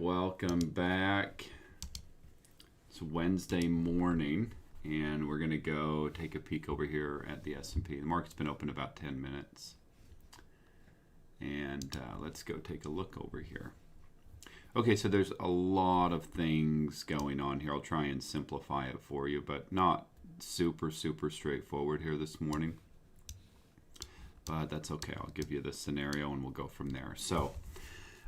welcome back. It's Wednesday morning, and we're going to go take a peek over here at the S&P. The market's been open about 10 minutes, and let's go take a look over here. Okay, so there's a lot of things going on here. I'll try and simplify it for you, but not super straightforward here this morning. But that's okay. I'll give you the scenario, and we'll go from there. So,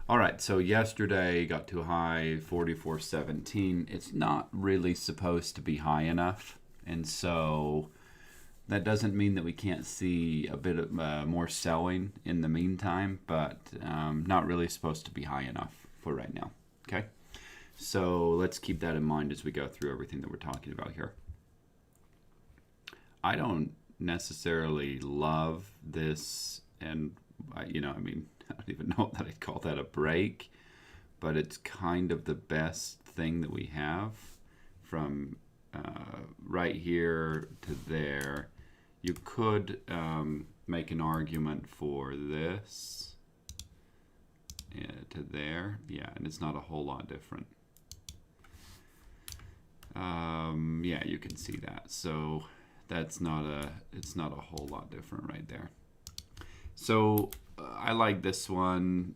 all right, so yesterday got to a high 44.17. It's not really supposed to be high enough, and so that doesn't mean that we can't see a bit of more selling in the meantime, but not really supposed to be high enough for right now. Okay, so let's keep that in mind as we go through everything that we're talking about here. I don't necessarily love this, and I don't even know that I'd call that a break, but it's kind of the best thing that we have from right here to there. You could make an argument for this to there, yeah, and it's not a whole lot different. Yeah, you can see that. So it's not a whole lot different right there. So I like this one.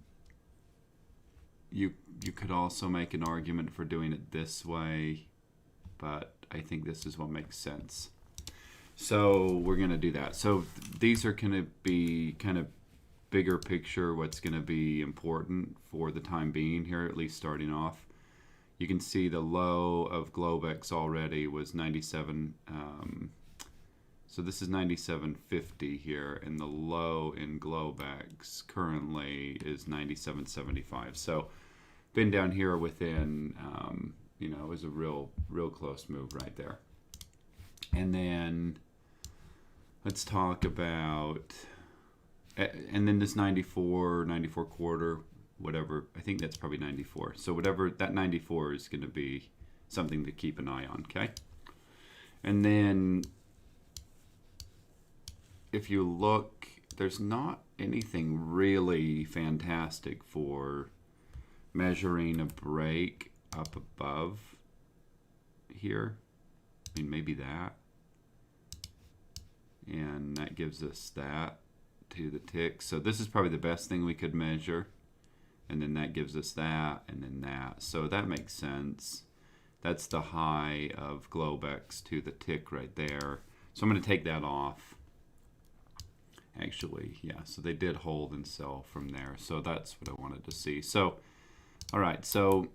You could also make an argument for doing it this way, but I think this is what makes sense. So we're going to do that. So these are going to be kind of bigger picture, what's going to be important for the time being here, at least starting off. You can see the low of Globex already was 97. So this is 97.50 here, and the low in Globex currently is 97.75. So been down here within, it was a real close move right there. And then let's talk about, and then this 94 quarter, whatever, I think that's probably 94. So whatever, that 94 is going to be something to keep an eye on, okay? And then if you look, there's not anything really fantastic for measuring a break up above here. I mean, maybe that. And that gives us that to the tick. So this is probably the best thing we could measure. And then that gives us that, and then that. So that makes sense. That's the high of Globex to the tick right there. So I'm going to take that off. Actually, yeah, so they did hold and sell from there. So that's what I wanted to see. So, all right, so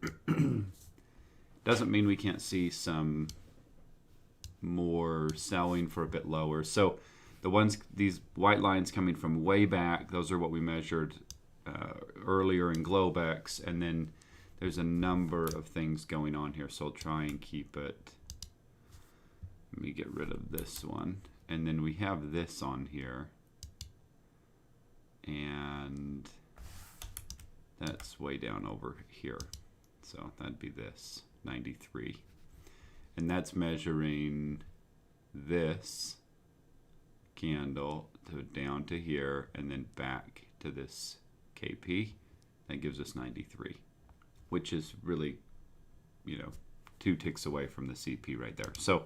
doesn't mean we can't see some more selling for a bit lower. So the ones, these white lines coming from way back, those are what we measured earlier in Globex. And then there's a number of things going on here. So I'll try and keep it. Let me get rid of this one. And then we have this on here. And that's way down over here. So that'd be this, 93. And that's measuring this candle to down to here and then back to this KP. That gives us 93, which is really, 2 ticks away from the CP right there. So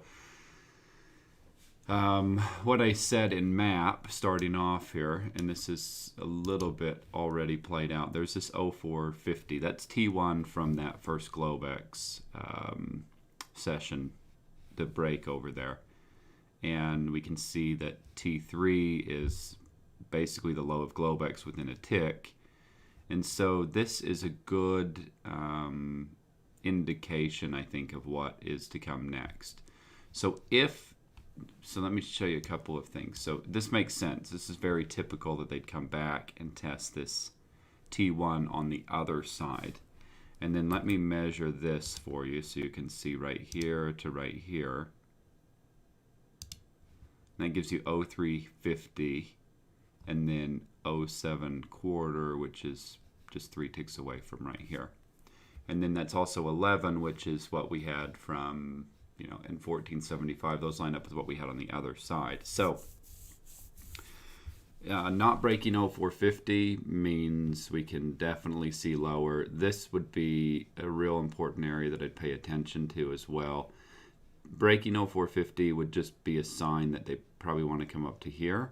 what I said in MAP starting off here, and this is a little bit already played out, there's this 0450. That's T1 from that first Globex session, the break over there. And we can see that T3 is basically the low of Globex within a tick. And so this is a good indication, I think, of what is to come next. So let me show you a couple of things. So this makes sense. This is very typical that they'd come back and test this T1 on the other side. And then let me measure this for you so you can see right here to right here. And that gives you 0350 and then 07 quarter, which is just 3 ticks away from right here. And then that's also 11, which is what we had from in 1475, those line up with what we had on the other side. So Not breaking 0450 means we can definitely see lower. This would be a real important area that I'd pay attention to as well. Breaking 0450 would just be a sign that they probably want to come up to here.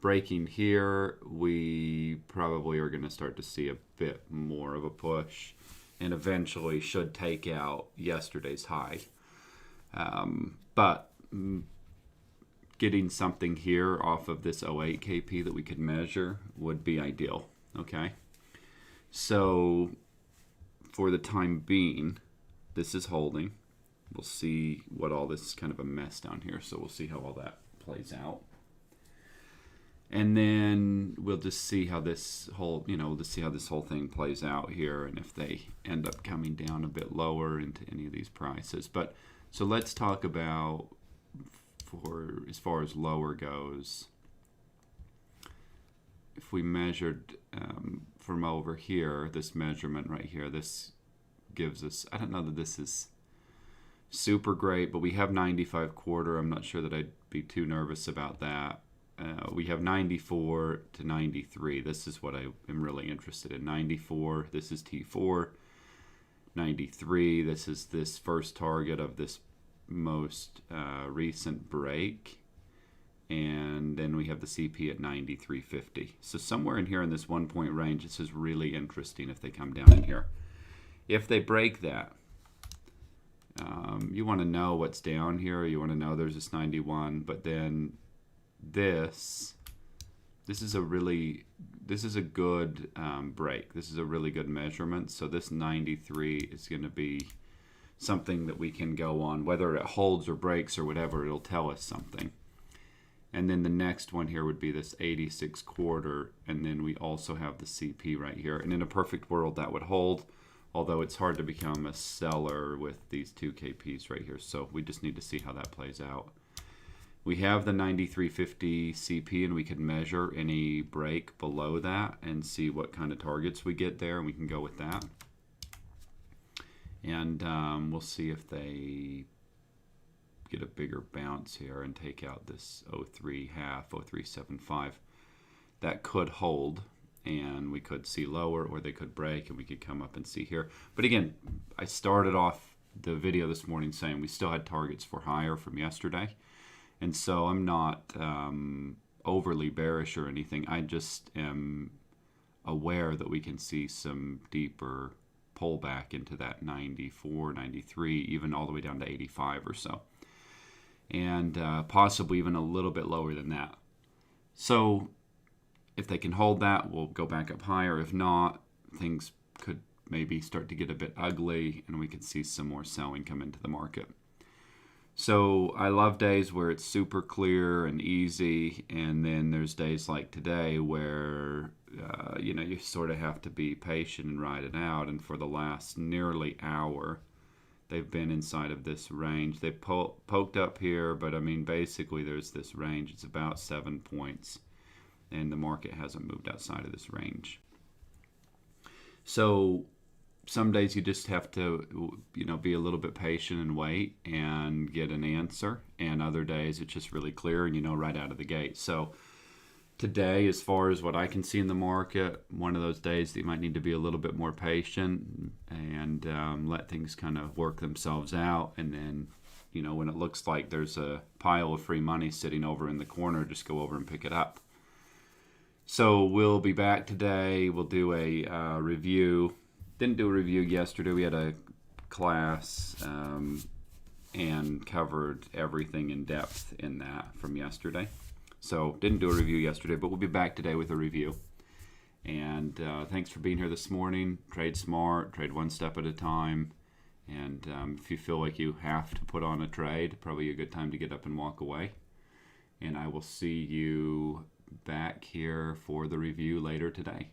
Breaking here, we probably are going to start to see a bit more of a push and eventually should take out yesterday's high. But getting something here off of this 08 KP that we could measure would be ideal, okay? So for the time being, this is holding. We'll see what all this is kind of a mess down here, so we'll see how all that plays out. And then we'll just see how this whole, this whole thing plays out here, and if they end up coming down a bit lower into any of these prices. But so let's talk about, for as far as lower goes, if we measured from over here, this measurement right here, this gives us, I don't know that this is super great, but we have 95 quarter. I'm not sure that I'd be too nervous about that. We have 94 to 93. This is what I am really interested in. 94, this is T4. 93, this is this first target of this most recent break. And then we have the CP at 93.50. So somewhere in here in this 1 point range, this is really interesting if they come down in here. If they break that, you want to know what's down here. You want to know there's this 91, but then this is a good break. This is a really good measurement. So this 93 is going to be something that we can go on. Whether it holds or breaks or whatever, it'll tell us something. And then the next one here would be this 86 quarter, and then we also have the CP right here. And in a perfect world, that would hold, although it's hard to become a seller with these two KPs right here. So we just need to see how that plays out. We have the 93.50 CP, and we can measure any break below that and see what kind of targets we get there, and we can go with that. And we'll see if they get a bigger bounce here and take out this 03 half, 0375. That could hold, and we could see lower, or they could break, and we could come up and see here. But again, I started off the video this morning saying we still had targets for higher from yesterday. And so I'm not overly bearish or anything. I just am aware that we can see some deeper pullback into that 94, 93, even all the way down to 85 or so. And possibly even a little bit lower than that. So if they can hold that, we'll go back up higher. If not, things could maybe start to get a bit ugly, and we could see some more selling come into the market. So I love days where it's super clear and easy, and then there's days like today where you sort of have to be patient and ride it out. And for the last nearly hour, they've been inside of this range. They poked up here, but I mean basically there's this range. It's about 7 points, and the market hasn't moved outside of this range. So some days you just have to, be a little bit patient and wait and get an answer. And other days it's just really clear and right out of the gate. So today, as far as what I can see in the market, one of those days that you might need to be a little bit more patient and let things kind of work themselves out. And then, when it looks like there's a pile of free money sitting over in the corner, just go over and pick it up. So we'll be back today. We'll do a review. Didn't do a review yesterday. We had a class and covered everything in depth in that from yesterday. So didn't do a review yesterday, but we'll be back today with a review. And thanks for being here this morning. Trade smart, trade one step at a time. And if you feel like you have to put on a trade, probably a good time to get up and walk away. And I will see you back here for the review later today.